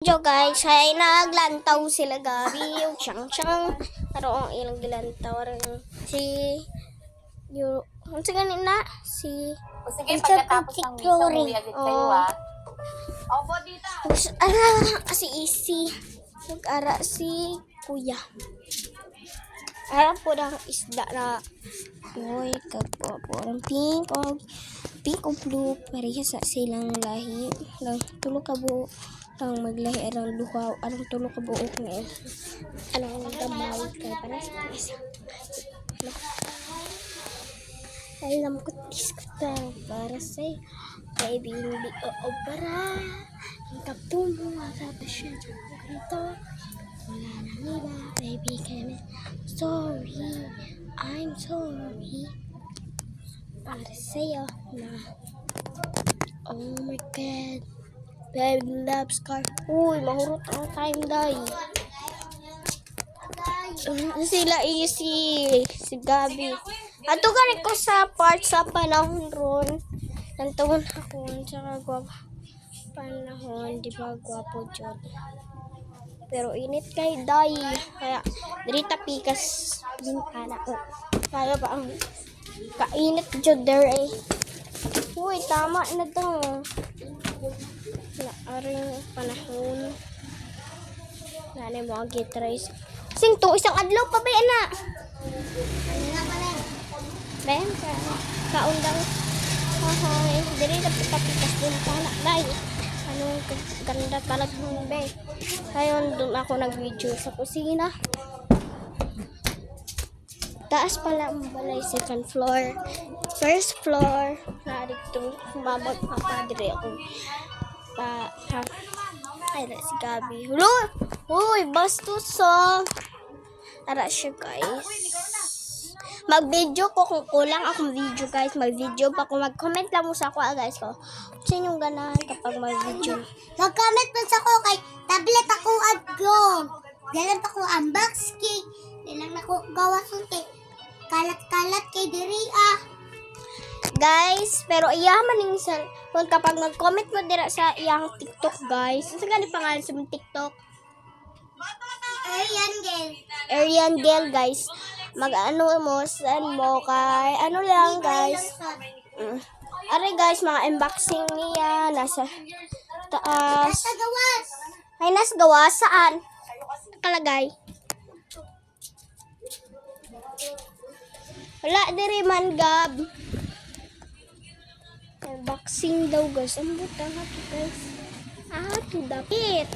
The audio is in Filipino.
video guys ay naglantaw sila gabi yung siyang pero ang ilang gilantaw rin si yung sa ganina si sige, pagkatapos ng video, umuwi agad kayo Opo, dito. si Isi nag-ara si Kuya ara po ng isda na boy kagwapo ng pink o blue pareha sa silang lahi lang tulo ka buo lang maglahi arang duha arang tulo ka buo nga anong gamay kay para sa isa alam ko diskuta para sa baby hindi o para ang kapumo sa siya ganito wala nang iba baby kami sorry I'm sorry para sa'yo na oh my god baby loves car uy mahurot ang time dahil sila si Gabi ato ganit ko sa part sa panahon ron nantawan ako tsaka gwapo panahon di ba gwapo dyan pero init kay day kaya dirita pikas bintana ko kaya ba ang kainit dyan there uy tama na to na aring panahon nanay mo ang gitrace sing to isang adlaw pa ba na ben kaundang hahay dirita pikas bintana day anong ganda talagang be ngayon doon ako nag-video sa kusina taas pala ang balay second floor first floor na dito mabag papadre ako pa ay si Gabi hulo uy bastos song tara siya guys mag-video ko kung kulang akong video guys mag-video pa kung mag-comment lang mo sa ako guys ko sa inyong ganahan kapag mag-video mag-comment mo sa ako kay tablet ako at go dalam ako unbox kay dalang ako gawason kay kalat-kalat kay diri guys pero iyaman ning kung kapag mag-comment mo dira sa iyang TikTok guys ano gani pangalan sa TikTok Arian Gale guys mag-ano mo send mo kay ano lang guys are guys mga unboxing niya nasa taas nasa gawas ay nasa gawas saan nakalagay wala diri man gab unboxing daw guys ang butang ito guys to dapit